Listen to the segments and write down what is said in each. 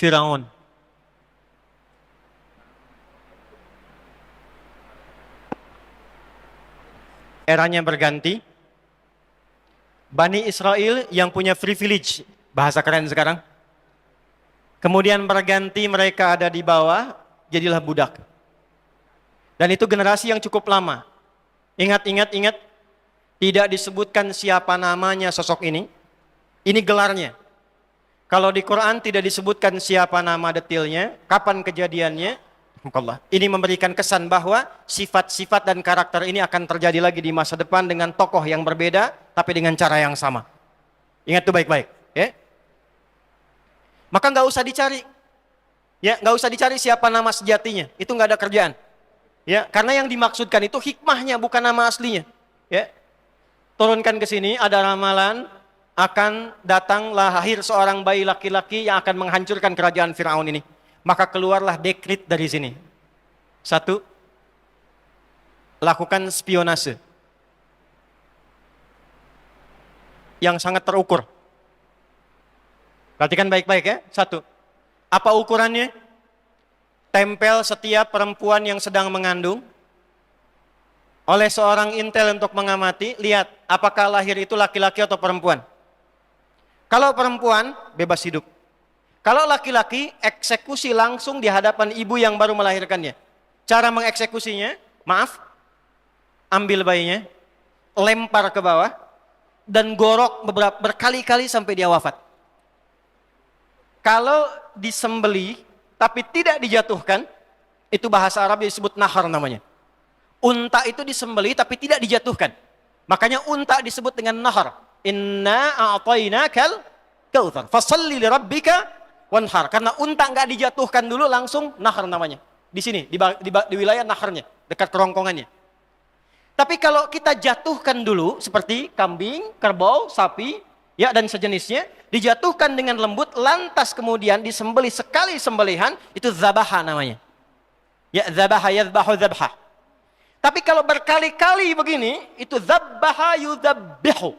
Firaun. Eranya berganti. Bani Israel yang punya privilege, bahasa keren sekarang. Kemudian berganti, mereka ada di bawah, jadilah budak. Dan itu generasi yang cukup lama. Ingat, tidak disebutkan siapa namanya sosok ini. Ini gelarnya. Kalau di Quran tidak disebutkan siapa nama detailnya, kapan kejadiannya. Ini memberikan kesan bahwa sifat-sifat dan karakter ini akan terjadi lagi di masa depan dengan tokoh yang berbeda, tapi dengan cara yang sama. Ingat itu baik-baik. Ya? Maka nggak usah dicari. Ya, nggak usah dicari siapa nama sejatinya. Itu nggak ada kerjaan. Ya, karena yang dimaksudkan itu hikmahnya, bukan nama aslinya. Ya. Turunkan ke sini, ada ramalan, akan datang lahir seorang bayi laki-laki yang akan menghancurkan kerajaan Firaun ini. Maka keluarlah dekrit dari sini. 1, lakukan spionase yang sangat terukur. Perhatikan baik-baik ya. 1, apa ukurannya? Tempel setiap perempuan yang sedang mengandung oleh seorang intel untuk mengamati, lihat apakah lahir itu laki-laki atau perempuan. Kalau perempuan, bebas hidup. Kalau laki-laki, eksekusi langsung di hadapan ibu yang baru melahirkannya. Cara mengeksekusinya, maaf, ambil bayinya, lempar ke bawah, dan gorok berkali-kali sampai dia wafat. Kalau disembeli, tapi tidak dijatuhkan, itu bahasa Arab disebut nahar namanya. Unta itu disembeli tapi tidak dijatuhkan. Makanya unta disebut dengan nahar. Inna a'tainakal kautsar. Fashalli lirabbika wanhar. Karena unta nggak dijatuhkan dulu, langsung nahar namanya. Di sini, di wilayah naharnya, dekat kerongkongannya. Tapi kalau kita jatuhkan dulu, seperti kambing, kerbau, sapi, ya dan sejenisnya, dijatuhkan dengan lembut, lantas kemudian disembelih sekali sembelihan, itu zabaha namanya. Ya, zabaha yadbahu zabha. Tapi kalau berkali-kali begini, itu zabbaha yudabbihu.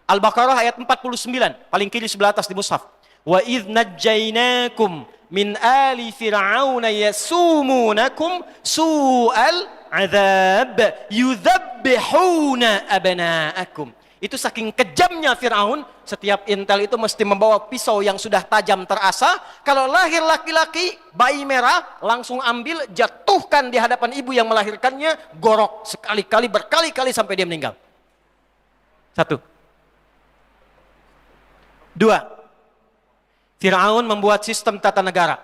Al-Baqarah ayat 49, paling kiri sebelah atas di mushaf. Wa idh najjaynakum min ali fir'auna yasumunakum su'al azab yudhabbihuna abna'akum. Itu saking kejamnya Fir'aun, setiap intel itu mesti membawa pisau yang sudah tajam terasa. Kalau lahir laki-laki, bayi merah, langsung ambil, jatuhkan di hadapan ibu yang melahirkannya, gorok sekali-kali, berkali-kali sampai dia meninggal. 1. 2. Fir'aun membuat sistem tata negara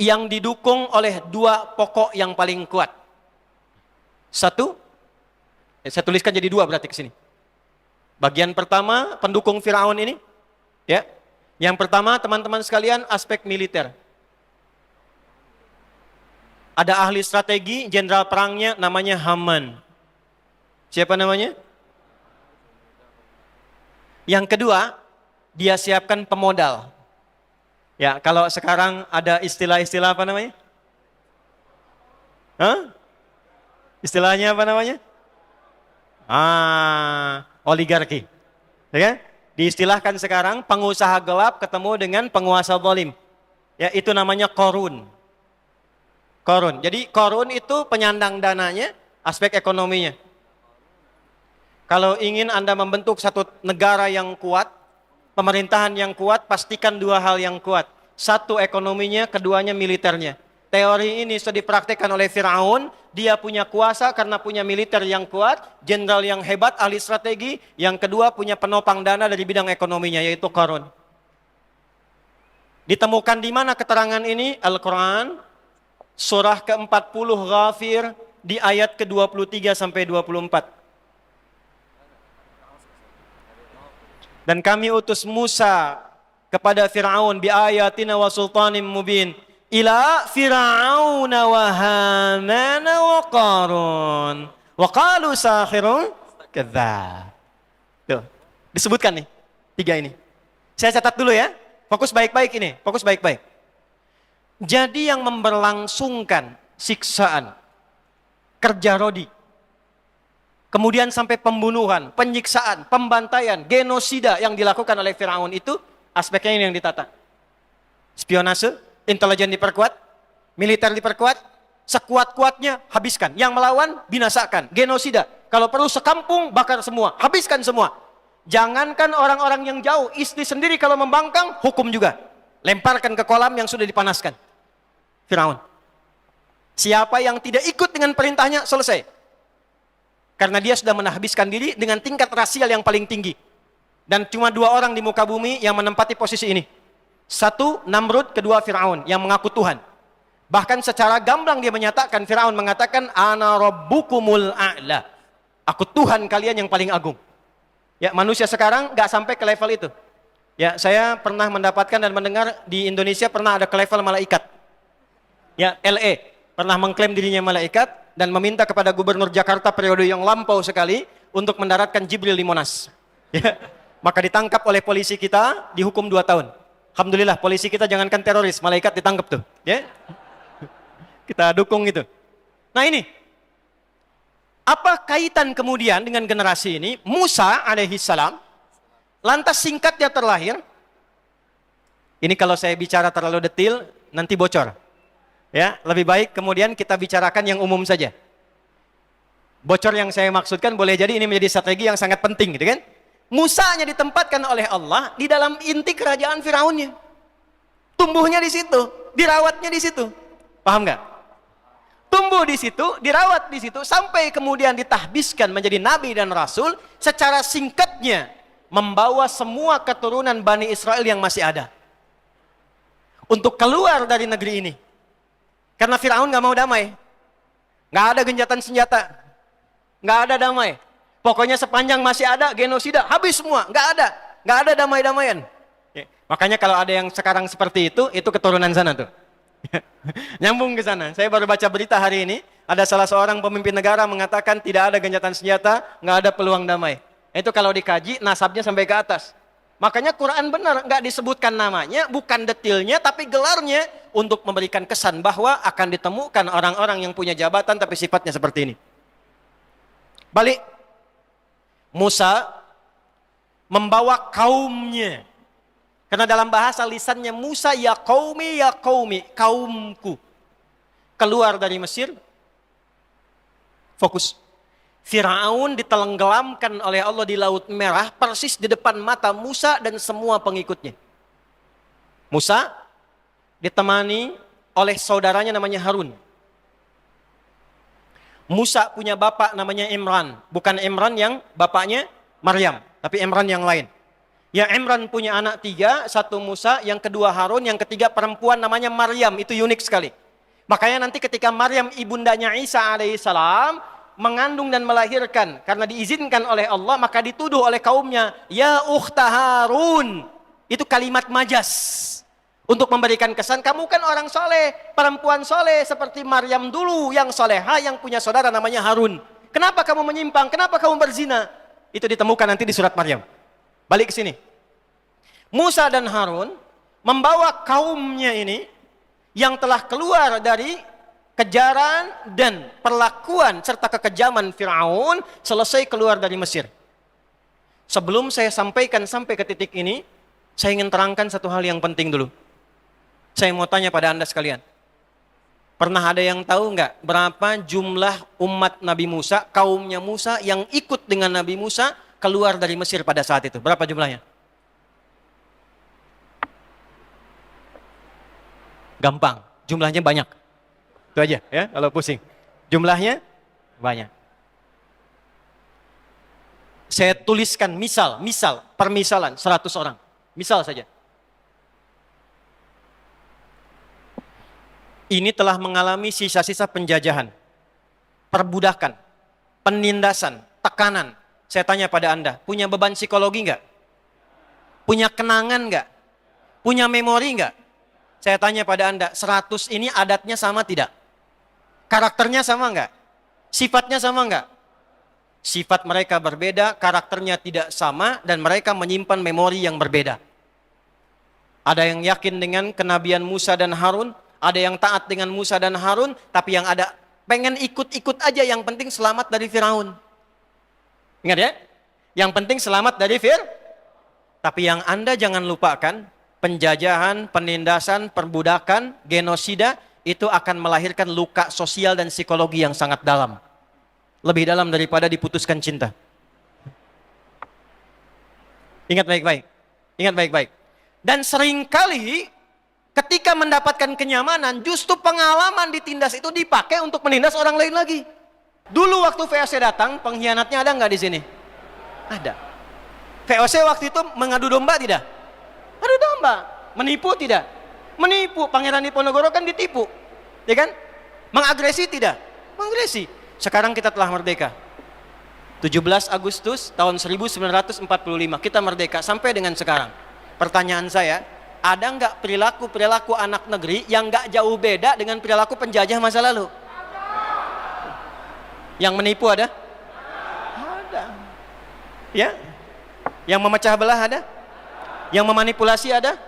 yang didukung oleh 2 pokok yang paling kuat. 1, saya tuliskan jadi 2 berarti ke sini. Bagian pertama, pendukung Firaun ini, ya. Yang pertama, teman-teman sekalian, aspek militer. Ada ahli strategi, jenderal perangnya namanya Haman. Siapa namanya? Yang kedua, dia siapkan pemodal. Ya, kalau sekarang ada istilah-istilah apa namanya? Hah? Istilahnya apa namanya? Oligarki. Ya kan? Diistilahkan sekarang pengusaha gelap ketemu dengan penguasa zalim. Ya, itu namanya korun. Korun. Jadi korun itu penyandang dananya, aspek ekonominya. Kalau ingin Anda membentuk satu negara yang kuat, pemerintahan yang kuat, pastikan 2 hal yang kuat. 1, ekonominya, keduanya militernya. Teori ini sudah dipraktikkan oleh Firaun. Dia punya kuasa karena punya militer yang kuat, jenderal yang hebat, ahli strategi. Yang kedua punya penopang dana dari bidang ekonominya, yaitu Qarun. Ditemukan di mana keterangan ini? Al-Quran, surah ke-40 Ghafir, di ayat ke-23 sampai 24. Dan kami utus Musa kepada Fir'aun bi ayatina wa sultanin mubin ila fir'auna wa hamana wa qarun wa qalu sahirun kadzdzab. Tuh, disebutkan nih 3 ini. Saya catat dulu ya. Fokus baik-baik ini, fokus baik-baik. Jadi yang memberlangsungkan siksaan, kerja rodi, kemudian sampai pembunuhan, penyiksaan, pembantaian, genosida yang dilakukan oleh Fir'aun itu aspeknya ini yang ditata. Spionase, intelijen diperkuat, militer diperkuat, sekuat-kuatnya habiskan. Yang melawan, binasakan. Genosida. Kalau perlu sekampung, bakar semua. Habiskan semua. Jangankan orang-orang yang jauh, istri sendiri kalau membangkang, hukum juga. Lemparkan ke kolam yang sudah dipanaskan. Firaun. Siapa yang tidak ikut dengan perintahnya, selesai. Karena dia sudah menhabiskan diri dengan tingkat rasial yang paling tinggi. Dan cuma 2 orang di muka bumi yang menempati posisi ini. 1, Namrud, kedua Firaun yang mengaku Tuhan. Bahkan secara gamblang dia menyatakan, Firaun mengatakan, Ana rabbukumul a'la. Aku Tuhan kalian yang paling agung. Ya, manusia sekarang gak sampai ke level itu. Ya, saya pernah mendapatkan dan mendengar di Indonesia pernah ada ke level malaikat. Ya, LE pernah mengklaim dirinya malaikat dan meminta kepada gubernur Jakarta periode yang lampau sekali untuk mendaratkan Jibril di Monas. Ya. Maka ditangkap oleh polisi kita, dihukum 2 tahun. Alhamdulillah polisi kita jangankan teroris, malaikat ditangkap tuh. Ya. Kita dukung itu. Nah ini, apa kaitan kemudian dengan generasi ini? Musa alaihissalam, lantas singkat dia terlahir. Ini kalau saya bicara terlalu detail, nanti bocor. Ya, lebih baik kemudian kita bicarakan yang umum saja. Bocor yang saya maksudkan boleh jadi ini menjadi strategi yang sangat penting, gitu kan? Musanya ditempatkan oleh Allah di dalam inti kerajaan Firaunnya. Tumbuhnya di situ, dirawatnya di situ. Paham nggak? Tumbuh di situ, dirawat di situ, sampai kemudian ditahbiskan menjadi nabi dan rasul. Secara singkatnya membawa semua keturunan Bani Israel yang masih ada untuk keluar dari negeri ini. Karena Firaun nggak mau damai, nggak ada gencatan senjata, nggak ada damai. Pokoknya sepanjang masih ada genosida, habis semua, nggak ada damai-damaian. Ya. Makanya kalau ada yang sekarang seperti itu keturunan sana tuh. Nyambung ke sana. Saya baru baca berita hari ini, ada salah seorang pemimpin negara mengatakan tidak ada gencatan senjata, nggak ada peluang damai. Itu kalau dikaji nasabnya sampai ke atas. Makanya Quran benar, nggak disebutkan namanya, bukan detailnya, tapi gelarnya untuk memberikan kesan bahwa akan ditemukan orang-orang yang punya jabatan tapi sifatnya seperti ini. Balik, Musa membawa kaumnya. Karena dalam bahasa lisannya Musa, ya qaumi, kaumku. Keluar dari Mesir, fokus. Firaun ditenggelamkan oleh Allah di Laut Merah persis di depan mata Musa dan semua pengikutnya. Musa ditemani oleh saudaranya namanya Harun. Musa punya bapak namanya Imran, bukan Imran yang bapaknya Maryam, tapi Imran yang lain. Ya, Imran punya anak 3, 1 Musa, yang kedua Harun, yang ketiga perempuan namanya Maryam, itu unik sekali. Makanya nanti ketika Maryam ibundanya Isa alaihissalam mengandung dan melahirkan karena diizinkan oleh Allah, maka dituduh oleh kaumnya, ya ukhta Harun. Itu kalimat majas untuk memberikan kesan kamu kan orang soleh, perempuan soleh seperti Maryam dulu yang soleha, yang punya saudara namanya Harun. Kenapa kamu menyimpang? Kenapa kamu berzina? Itu ditemukan nanti di surat Maryam. Balik ke sini. Musa dan Harun membawa kaumnya ini yang telah keluar dari kejaran dan perlakuan serta kekejaman Firaun, selesai keluar dari Mesir. Sebelum saya sampaikan sampai ke titik ini, saya ingin terangkan satu hal yang penting dulu. Saya mau tanya pada Anda sekalian. Pernah ada yang tahu nggak berapa jumlah umat Nabi Musa, kaumnya Musa yang ikut dengan Nabi Musa keluar dari Mesir pada saat itu? Berapa jumlahnya? Gampang, jumlahnya banyak. Itu aja ya, kalau pusing. Jumlahnya banyak. Saya tuliskan misal, permisalan 100 orang. Misal saja. Ini telah mengalami sisa-sisa penjajahan, perbudakan, penindasan, tekanan. Saya tanya pada Anda, punya beban psikologi enggak? Punya kenangan enggak? Punya memori enggak? Saya tanya pada Anda, 100 ini adatnya sama tidak? Karakternya sama enggak? Sifatnya sama enggak? Sifat mereka berbeda, karakternya tidak sama, dan mereka menyimpan memori yang berbeda. Ada yang yakin dengan kenabian Musa dan Harun, ada yang taat dengan Musa dan Harun, tapi yang ada pengen ikut-ikut aja, yang penting selamat dari Firaun. Ingat ya? Yang penting selamat dari Tapi yang Anda jangan lupakan, penjajahan, penindasan, perbudakan, genosida, itu akan melahirkan luka sosial dan psikologi yang sangat dalam. Lebih dalam daripada diputuskan cinta. Ingat baik-baik. Ingat baik-baik. Dan seringkali ketika mendapatkan kenyamanan, justru pengalaman ditindas itu dipakai untuk menindas orang lain lagi. Dulu waktu VOC datang, pengkhianatnya ada nggak di sini? Ada. VOC waktu itu mengadu domba tidak? Adu domba. Menipu tidak? Menipu. Pangeran Diponegoro kan ditipu, ya kan? Mengagresi tidak? Mengagresi. Sekarang kita telah merdeka. 17 Agustus tahun 1945 kita merdeka sampai dengan sekarang. Pertanyaan saya, ada nggak perilaku anak negeri yang nggak jauh beda dengan perilaku penjajah masa lalu? Yang menipu ada? Ada. Ya? Yang memecah belah ada? Yang memanipulasi ada?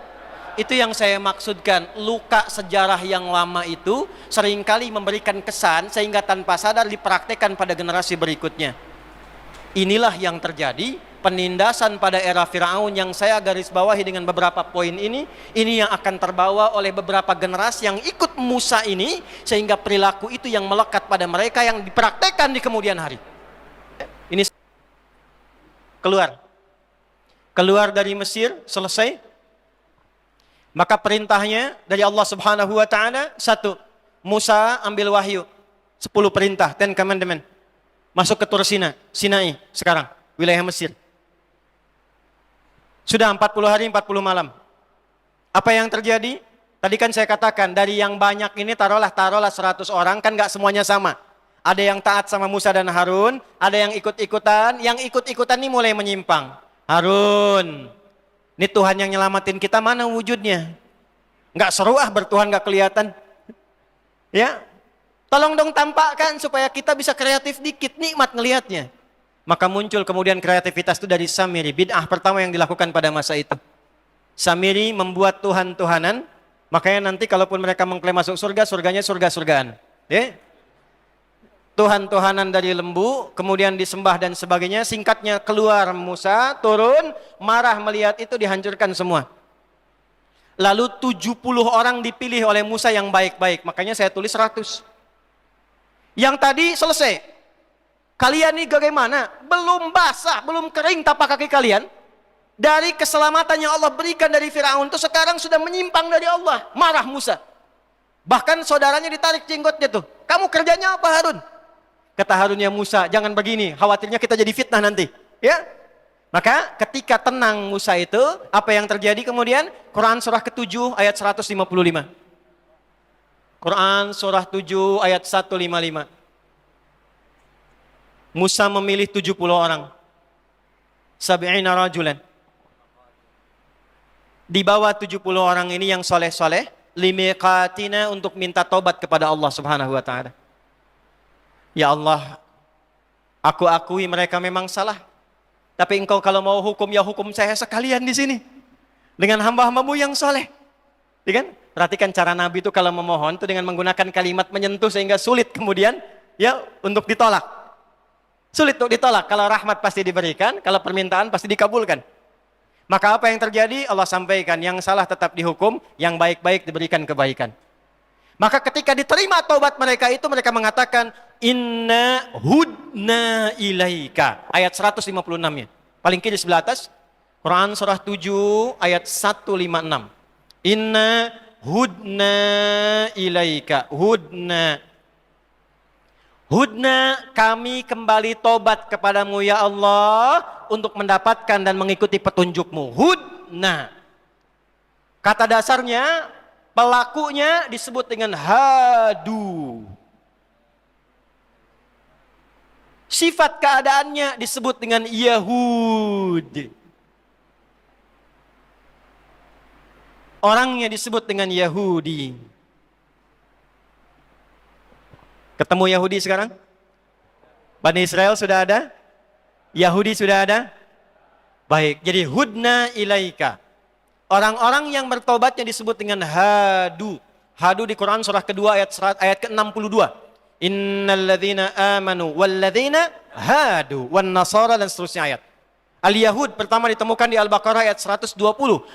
Itu yang saya maksudkan. Luka sejarah yang lama itu seringkali memberikan kesan sehingga tanpa sadar dipraktekkan pada generasi berikutnya. Inilah yang terjadi, penindasan pada era Firaun yang saya garis bawahi dengan beberapa poin ini yang akan terbawa oleh beberapa generasi yang ikut Musa ini, sehingga perilaku itu yang melekat pada mereka yang dipraktekkan di kemudian hari. Ini keluar dari Mesir, selesai. Maka perintahnya dari Allah Subhanahu wa taala, 1, Musa ambil wahyu 10 perintah, 10 commandment. Masuk ke Tur Sinai sekarang, wilayah Mesir. Sudah 40 hari 40 malam. Apa yang terjadi? Tadi kan saya katakan, dari yang banyak ini taruhlah 100 orang, kan gak semuanya sama. Ada yang taat sama Musa dan Harun, ada yang ikut-ikutan. Yang ikut-ikutan ini mulai menyimpang. Harun, ini Tuhan yang nyelamatin kita, mana wujudnya? Gak seru bertuhan gak kelihatan. Ya, tolong dong tampakkan supaya kita bisa kreatif dikit, nikmat ngelihatnya. Maka muncul kemudian kreativitas itu dari Samiri. Bid'ah pertama yang dilakukan pada masa itu. Samiri membuat Tuhan-Tuhanan. Makanya nanti kalaupun mereka mengklaim masuk surga, surganya surga-surgaan. Ya? Tuhan-Tuhanan dari lembu, kemudian disembah dan sebagainya. Singkatnya, keluar Musa, turun, marah melihat itu, dihancurkan semua. Lalu 70 orang dipilih oleh Musa yang baik-baik. Makanya saya tulis 100. Yang tadi selesai. Kalian ini bagaimana? Belum basah, belum kering tapak kaki kalian. Dari keselamatan yang Allah berikan dari Firaun itu sekarang sudah menyimpang dari Allah. Marah Musa. Bahkan saudaranya ditarik jenggotnya tuh. Kamu kerjanya apa, Harun? Kata Harun, ya Musa, jangan begini. Khawatirnya kita jadi fitnah nanti. Ya? Maka ketika tenang Musa itu, apa yang terjadi kemudian? Quran surah ke-7 ayat 155. Quran surah 7 ayat 155. Musa memilih 70 orang. Sab'ina rajulan. Di bawah 70 orang ini yang soleh-soleh, limiqatina, untuk minta tobat kepada Allah Subhanahu wa taala. Ya Allah, aku akui mereka memang salah. Tapi engkau kalau mau hukum, ya hukum saya sekalian di sini. Dengan hamba-hambamu yang soleh. Ya kan? Perhatikan cara Nabi itu kalau memohon itu dengan menggunakan kalimat menyentuh sehingga sulit kemudian ya untuk ditolak. Sulit untuk ditolak. Kalau rahmat pasti diberikan, kalau permintaan pasti dikabulkan. Maka apa yang terjadi? Allah sampaikan, yang salah tetap dihukum, yang baik-baik diberikan kebaikan. Maka ketika diterima taubat mereka itu, mereka mengatakan, inna hudna ilaika. Ayat 156-nya. Paling kiri sebelah atas. Quran surah 7 ayat 156. Inna hudna ilaika. Hudna. Hudna, kami kembali tobat kepadamu ya Allah untuk mendapatkan dan mengikuti petunjukmu. Hudna. Kata dasarnya, pelakunya disebut dengan hadu. Sifat keadaannya disebut dengan Yahud. Orangnya disebut dengan Yahudi. Ketemu Yahudi sekarang? Bani Israel sudah ada? Yahudi sudah ada? Baik, jadi hudna ilaika. Orang-orang yang bertobatnya disebut dengan hadu. Hadu di Quran surah kedua ayat ke-62. Innal ladzina amanu wal ladzina hadu wan nasara, dan seterusnya ayat. Al-Yahud pertama ditemukan di Al-Baqarah ayat 120.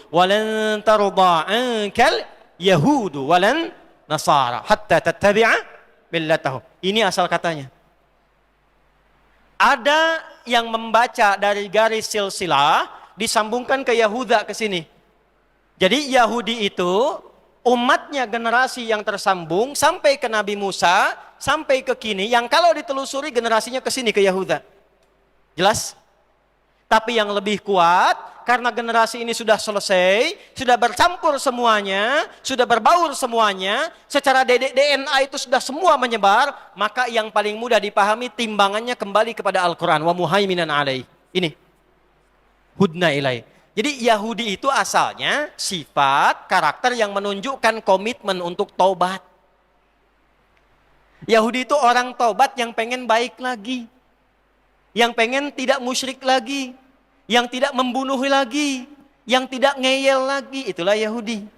Walan tarda ankal yahudu walan nasara hatta tattabi'a millatahum. Ini asal katanya. Ada yang membaca dari garis silsilah disambungkan ke Yahuda ke sini. Jadi Yahudi itu umatnya generasi yang tersambung sampai ke Nabi Musa, sampai ke kini, yang kalau ditelusuri generasinya ke sini ke Yahuda. Jelas? Tapi yang lebih kuat, karena generasi ini sudah selesai, sudah bercampur semuanya, sudah berbaur semuanya, secara DNA itu sudah semua menyebar, maka yang paling mudah dipahami timbangannya kembali kepada Al-Quran. Wa muhaiminan alaih. Ini. Hudna ilaih. Jadi Yahudi itu asalnya sifat, karakter yang menunjukkan komitmen untuk taubat. Yahudi itu orang taubat yang pengen baik lagi. Yang pengen tidak musyrik lagi. Yang tidak membunuh lagi. Yang tidak ngeyel lagi. Itulah Yahudi.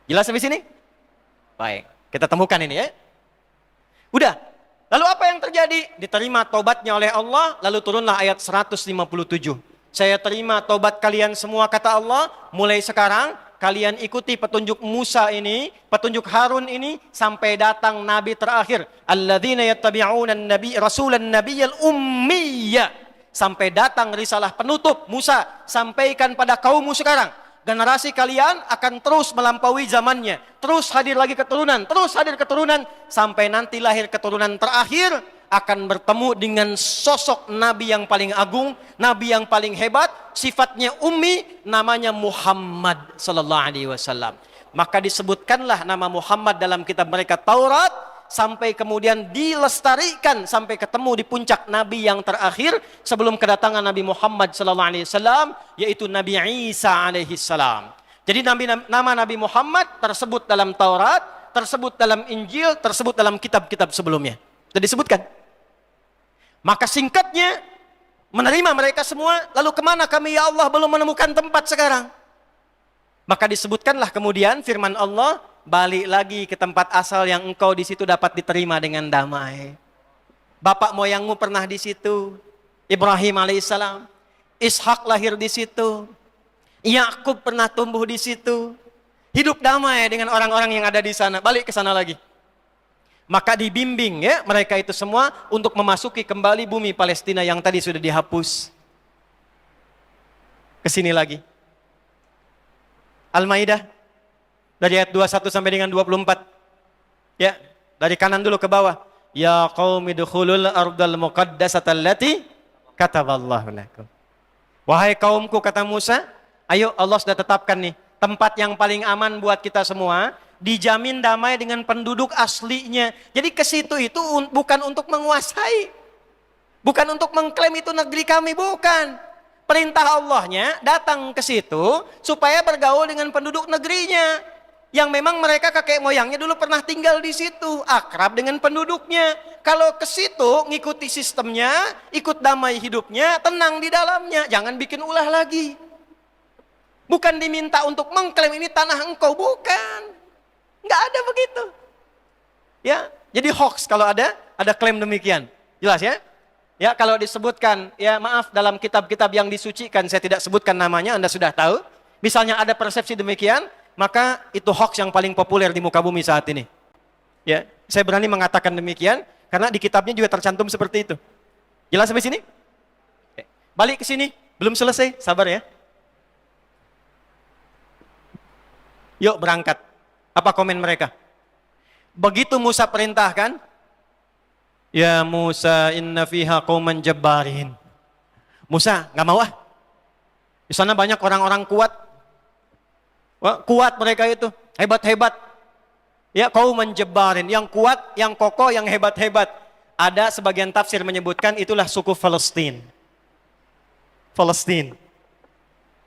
Jelas sampai sini? Baik, kita temukan ini ya. Udah. Lalu apa yang terjadi? Diterima taubatnya oleh Allah, lalu turunlah ayat 157. Saya terima taubat kalian semua, kata Allah, mulai sekarang kalian ikuti petunjuk Musa ini, petunjuk Harun ini, sampai datang Nabi terakhir. Alladzina yattabi'una an-nabi rasulan nabiyyal ummiyya. Sampai datang risalah penutup Musa, sampaikan pada kaummu sekarang. Generasi kalian akan terus melampaui zamannya, terus hadir lagi keturunan, terus hadir keturunan, sampai nanti lahir keturunan terakhir, akan bertemu dengan sosok Nabi yang paling agung, Nabi yang paling hebat, sifatnya ummi, namanya Muhammad sallallahu alaihi wasallam. Maka disebutkanlah nama Muhammad dalam kitab mereka Taurat, sampai kemudian dilestarikan sampai ketemu di puncak Nabi yang terakhir sebelum kedatangan Nabi Muhammad sallallahu alaihi wasallam, yaitu Nabi Isa alaihi salam. Jadi nama Nabi Muhammad tersebut dalam Taurat, tersebut dalam Injil, tersebut dalam kitab-kitab sebelumnya. Sudah disebutkan. Maka singkatnya, menerima mereka semua, lalu kemana kami ya Allah belum menemukan tempat sekarang? Maka disebutkanlah kemudian firman Allah, balik lagi ke tempat asal yang engkau di situ dapat diterima dengan damai. Bapak moyangmu pernah di situ, Ibrahim alaihissalam, Ishak lahir di situ, Yakub pernah tumbuh di situ, hidup damai dengan orang-orang yang ada di sana, balik ke sana lagi. Maka dibimbing ya mereka itu semua untuk memasuki kembali bumi Palestina yang tadi sudah dihapus. Kesini lagi. Al-Maidah dari ayat 21 sampai dengan 24. Ya, dari kanan dulu ke bawah. Ya qaumi dukhulul ardal muqaddasata allati kataballahu lakum. Wahai kaumku, kata Musa, ayo Allah sudah tetapkan nih tempat yang paling aman buat kita semua. Dijamin damai dengan penduduk aslinya. Jadi ke situ itu bukan untuk menguasai. Bukan untuk mengklaim itu negeri kami, bukan. Perintah Allahnya datang ke situ supaya bergaul dengan penduduk negerinya. Yang memang mereka kakek moyangnya dulu pernah tinggal di situ, akrab dengan penduduknya. Kalau ke situ ngikuti sistemnya, ikut damai hidupnya, tenang di dalamnya, jangan bikin ulah lagi. Bukan diminta untuk mengklaim ini tanah engkau, bukan. Nggak ada begitu. Ya, jadi hoax kalau ada klaim demikian. Jelas ya? Ya, kalau disebutkan, ya maaf, dalam kitab-kitab yang disucikan saya tidak sebutkan namanya, Anda sudah tahu. Misalnya ada persepsi demikian, maka itu hoax yang paling populer di muka bumi saat ini. Ya, saya berani mengatakan demikian karena di kitabnya juga tercantum seperti itu. Jelas sampai sini? Oke. Balik ke sini, belum selesai, sabar ya. Yuk berangkat. Apa komen mereka? Begitu Musa perintahkan, ya Musa inna fiha qauman jabbarin. Musa, nggak mau ah. Di sana banyak orang-orang kuat. Wah, kuat mereka itu, hebat-hebat. Ya, qauman jabbarin, yang kuat, yang kokoh, yang hebat-hebat. Ada sebagian tafsir menyebutkan itulah suku Palestina. Palestina.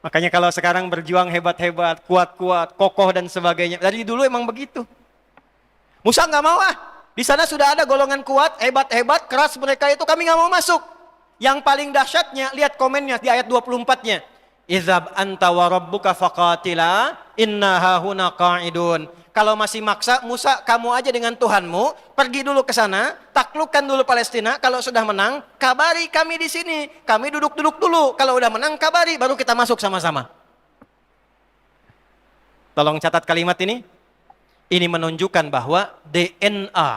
Makanya kalau sekarang berjuang hebat-hebat, kuat-kuat, kokoh dan sebagainya. Dari dulu emang begitu. Musa nggak mau ah. Di sana sudah ada golongan kuat, hebat-hebat, keras mereka itu, kami nggak mau masuk. Yang paling dahsyatnya, lihat komennya di ayat 24-nya. Izhab anta wa rabbuka faqatila inna hahuna qa'idun. Kalau masih maksa, Musa kamu aja dengan Tuhanmu, pergi dulu ke sana, taklukkan dulu Palestina. Kalau sudah menang, kabari kami di sini. Kami duduk-duduk dulu. Kalau udah menang, kabari, baru kita masuk sama-sama. Tolong catat kalimat ini. Ini menunjukkan bahwa DNA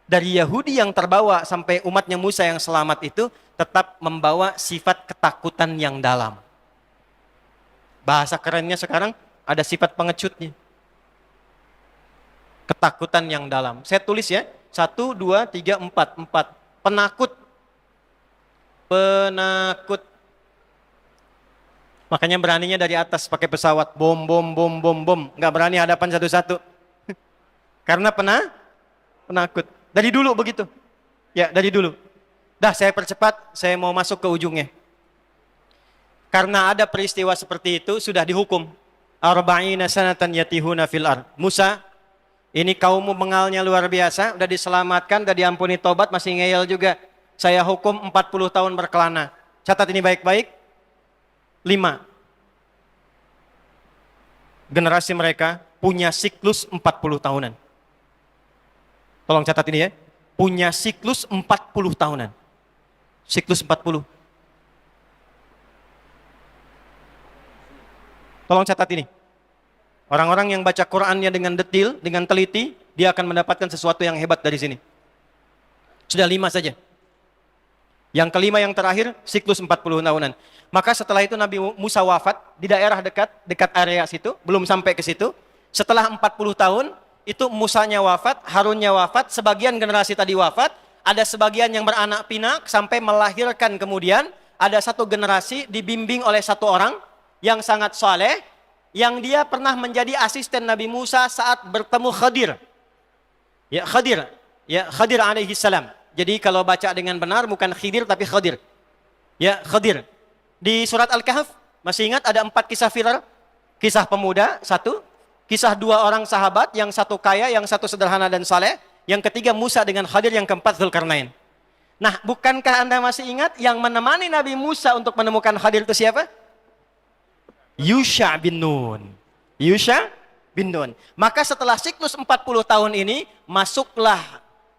dari Yahudi yang terbawa sampai umatnya Musa yang selamat itu tetap membawa sifat ketakutan yang dalam. Bahasa kerennya sekarang ada sifat pengecutnya. Ketakutan yang dalam. Saya tulis ya. 1, 2, 3, 4. 4. Penakut. Penakut. Makanya beraninya dari atas pakai pesawat. Bom, bom, bom, bom, bom. Nggak berani hadapan satu-satu. Karena penakut. Dari dulu begitu. Ya, dari dulu. Dah, saya percepat. Saya mau masuk ke ujungnya. Karena ada peristiwa seperti itu, sudah dihukum. Arba'ina sanatan yatihuna fil ard. Musa, ini kaummu bengalnya luar biasa, udah diselamatkan, udah diampuni tobat, masih ngeyel juga. Saya hukum 40 tahun berkelana. Catat ini baik-baik. 5. Generasi mereka punya siklus 40 tahunan. Tolong catat ini ya. Punya siklus 40 tahunan. Siklus 40. Tolong catat ini. Orang-orang yang baca Qur'annya dengan detil, dengan teliti, dia akan mendapatkan sesuatu yang hebat dari sini. Sudah 5 saja. Yang kelima yang terakhir, siklus 40 tahunan. Maka setelah itu Nabi Musa wafat di daerah dekat area situ, belum sampai ke situ. Setelah 40 tahun, itu Musanya wafat, Harunnya wafat, sebagian generasi tadi wafat, ada sebagian yang beranak pinak sampai melahirkan kemudian, ada satu generasi dibimbing oleh satu orang, yang sangat saleh, yang dia pernah menjadi asisten Nabi Musa saat bertemu Khadir. Ya, Khadir alaihi salam. Jadi kalau baca dengan benar bukan Khidir tapi Khadir. Ya, Khadir. Di surat Al-Kahf masih ingat ada 4 kisah viral? Kisah pemuda 1, kisah 2 orang sahabat, yang satu kaya, yang satu sederhana dan saleh, yang ketiga Musa dengan Khadir, yang keempat Dzulkarnain. Nah, bukankah Anda masih ingat yang menemani Nabi Musa untuk menemukan Khadir itu siapa? Yusha bin Nun. Yusha bin Nun. Maka setelah siklus 40 tahun ini, masuklah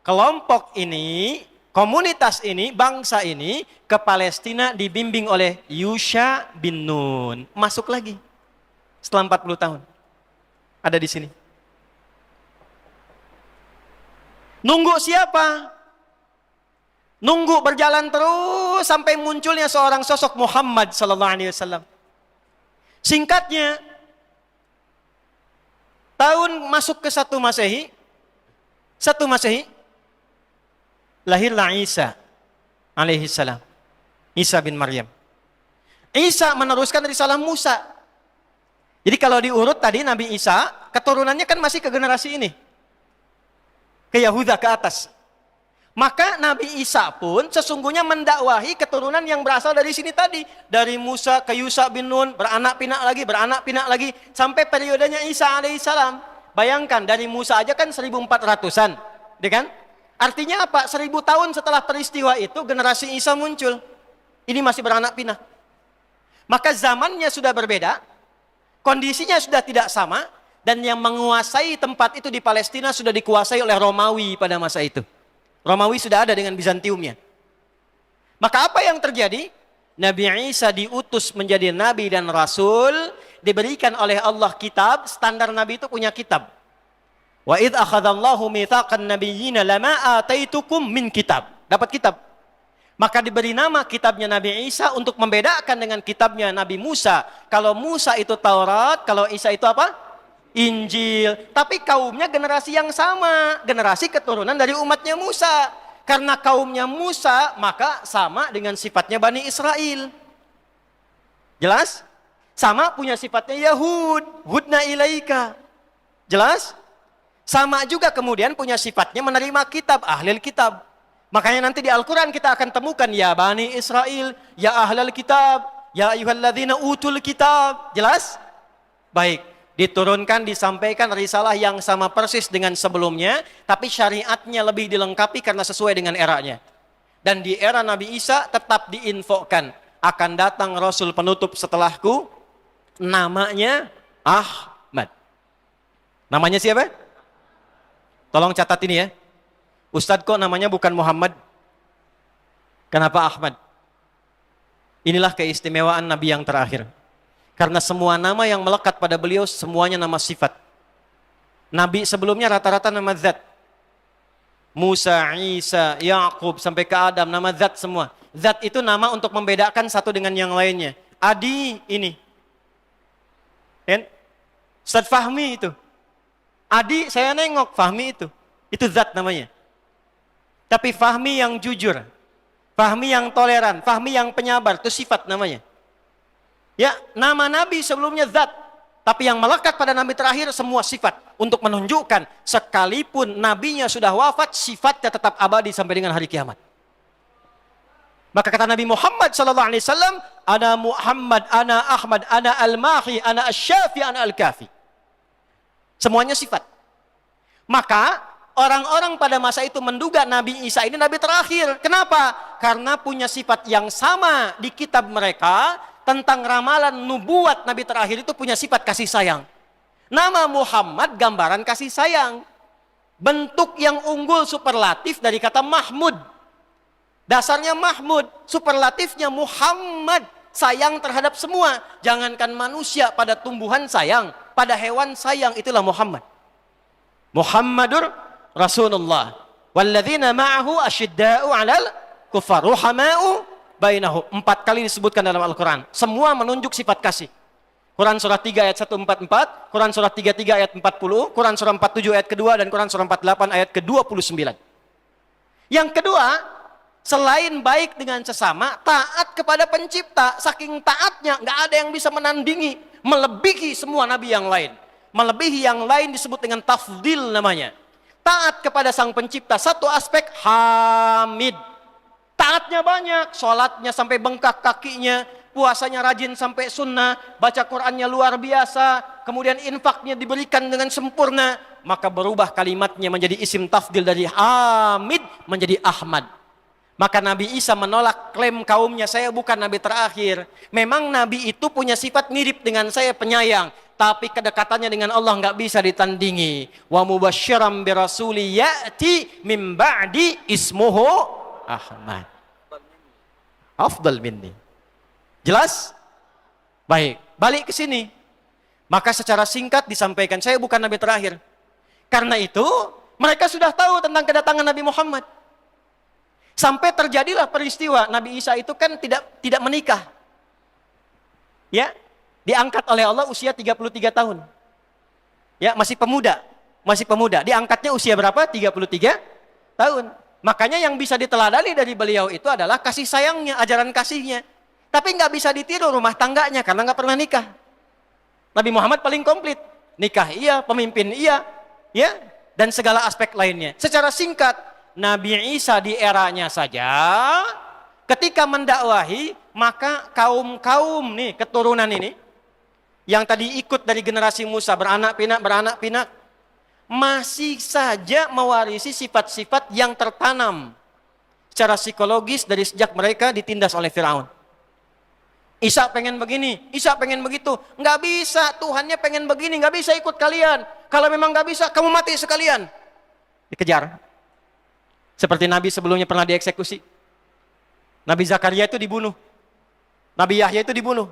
kelompok ini, komunitas ini, bangsa ini ke Palestina dibimbing oleh Yusha bin Nun. Masuk lagi setelah 40 tahun. Ada di sini. Nunggu siapa? Nunggu berjalan terus sampai munculnya seorang sosok Muhammad sallallahu alaihi wasallam. Singkatnya, tahun masuk ke 1 Masehi, lahirlah Isa alaihi salam. Isa bin Maryam. Isa meneruskan risalah Musa. Jadi kalau diurut tadi Nabi Isa, keturunannya kan masih ke generasi ini. Ke Yahuda ke atas. Maka Nabi Isa pun sesungguhnya mendakwahi keturunan yang berasal dari sini tadi. Dari Musa ke Yusha bin Nun, beranak pinak lagi, sampai periodenya Isa alaihissalam. Bayangkan, dari Musa aja kan 1400-an. Kan? Artinya apa? 1000 tahun setelah peristiwa itu, generasi Isa muncul. Ini masih beranak pinak. Maka zamannya sudah berbeda, kondisinya sudah tidak sama, dan yang menguasai tempat itu di Palestina sudah dikuasai oleh Romawi pada masa itu. Romawi sudah ada dengan Bizantiumnya. Maka apa yang terjadi? Nabi Isa diutus menjadi nabi dan rasul, diberikan oleh Allah kitab. Standar nabi itu punya kitab. Wa idz akhadallahu mitsaqan nabiyyina lama ataitukum min kitab. Dapat kitab. Maka diberi nama kitabnya Nabi Isa untuk membedakan dengan kitabnya Nabi Musa. Kalau Musa itu Taurat, kalau Isa itu apa? Injil. Tapi kaumnya generasi yang sama, generasi keturunan dari umatnya Musa. Karena kaumnya Musa, maka sama dengan sifatnya Bani Israel. Jelas? Sama punya sifatnya Yahud, hudna ilaika. Jelas? Sama juga kemudian punya sifatnya menerima kitab, ahlul kitab. Makanya nanti di Al-Quran kita akan temukan ya Bani Israel, ya ahlul kitab, ya ayyuhalladzina utul kitab. Jelas? Baik. Diturunkan, disampaikan risalah yang sama persis dengan sebelumnya, tapi syariatnya lebih dilengkapi karena sesuai dengan eranya. Dan di era Nabi Isa tetap diinfokan, akan datang Rasul penutup setelahku, namanya Ahmad. Namanya siapa? Tolong catat ini ya. Ustadz kok namanya bukan Muhammad? Kenapa Ahmad? Inilah keistimewaan Nabi yang terakhir. Karena semua nama yang melekat pada beliau semuanya nama sifat. Nabi sebelumnya rata-rata nama zat. Musa, Isa, Yakub sampai ke Adam nama zat semua. Zat itu nama untuk membedakan satu dengan yang lainnya. Adi ini. Kan? Ustaz Fahmi itu. Adi saya nengok, Fahmi itu. Itu zat namanya. Tapi Fahmi yang jujur, Fahmi yang toleran, Fahmi yang penyabar, itu sifat namanya. Ya, nama Nabi sebelumnya zat, tapi yang melekat pada Nabi terakhir semua sifat. Untuk menunjukkan, sekalipun Nabinya sudah wafat, sifatnya tetap abadi sampai dengan hari kiamat. Maka kata Nabi Muhammad SAW, Ana Muhammad, Ana Ahmad, Ana Al-Mahi, Ana Asy-Syafi, Ana Al-Kafi. Semuanya sifat. Maka orang-orang pada masa itu menduga Nabi Isa ini Nabi terakhir. Kenapa? Karena punya sifat yang sama di kitab mereka tentang ramalan nubuat Nabi terakhir itu punya sifat kasih sayang. Nama Muhammad gambaran kasih sayang. Bentuk yang unggul superlatif dari kata Mahmud. Dasarnya Mahmud, superlatifnya Muhammad. Sayang terhadap semua. Jangankan manusia, pada tumbuhan sayang, pada hewan sayang, itulah Muhammad. Muhammadur Rasulullah. Walladzina ma'ahu asyidda'u 'alal kuffar ruhama'u bainahum. 4 kali disebutkan dalam Al-Qur'an. Semua menunjuk sifat kasih. Quran surah 3 ayat 144, Quran surah 33 ayat 40, Quran surah 47 ayat kedua, dan Quran surah 48 ayat ke-29. Yang kedua, selain baik dengan sesama, taat kepada pencipta. Saking taatnya, nggak ada yang bisa menandingi, melebihi semua nabi yang lain. Melebihi yang lain disebut dengan tafdil namanya. Taat kepada sang pencipta, satu aspek hamid. Taatnya banyak, sholatnya sampai bengkak kakinya, puasanya rajin sampai sunnah, baca Qur'annya luar biasa, kemudian infaknya diberikan dengan sempurna, maka berubah kalimatnya menjadi isim tafdil dari hamid menjadi Ahmad. Maka Nabi Isa menolak klaim kaumnya, saya bukan Nabi terakhir. Memang Nabi itu punya sifat mirip dengan saya, penyayang. Tapi kedekatannya dengan Allah nggak bisa ditandingi. Wa mubasysyiran bi rasuli ya'ti min ba'di ismuhu Ahmad. Afdal minni. Jelas? Baik, balik ke sini. Maka secara singkat disampaikan, saya bukan Nabi terakhir. Karena itu, mereka sudah tahu tentang kedatangan Nabi Muhammad. Sampai terjadilah peristiwa Nabi Isa itu kan tidak menikah. Ya, diangkat oleh Allah usia 33 tahun. Ya, masih pemuda. Diangkatnya usia berapa? 33 tahun. Makanya yang bisa diteladani dari beliau itu adalah kasih sayangnya, ajaran kasihnya. Tapi nggak bisa ditiru rumah tangganya karena nggak pernah nikah. Nabi Muhammad paling komplit. Nikah iya, pemimpin iya, ya, dan segala aspek lainnya. Secara singkat, Nabi Isa di eranya saja ketika mendakwahi, maka kaum-kaum nih keturunan ini yang tadi ikut dari generasi Musa beranak pinak masih saja mewarisi sifat-sifat yang tertanam secara psikologis dari sejak mereka ditindas oleh Firaun. Isa pengen begini, Isa pengen begitu. Nggak bisa, Tuhannya pengen begini, nggak bisa ikut kalian. Kalau memang nggak bisa, kamu mati sekalian. Dikejar. Seperti Nabi sebelumnya pernah dieksekusi. Nabi Zakaria itu dibunuh. Nabi Yahya itu dibunuh.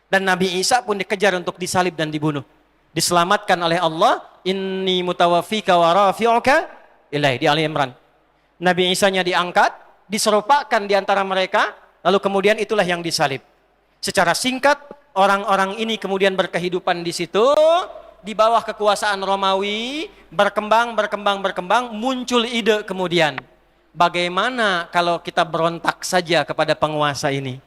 Dan Nabi Isa pun dikejar untuk disalib dan dibunuh. Diselamatkan oleh Allah. Inni mutawaffika wa rafi'uka ilaihi, di Ali Imran. Nabi Isanya diangkat, diserupakan di antara mereka, lalu kemudian itulah yang disalib. Secara singkat, orang-orang ini kemudian berkehidupan di situ, di bawah kekuasaan Romawi, berkembang, muncul ide kemudian. Bagaimana kalau kita berontak saja kepada penguasa ini?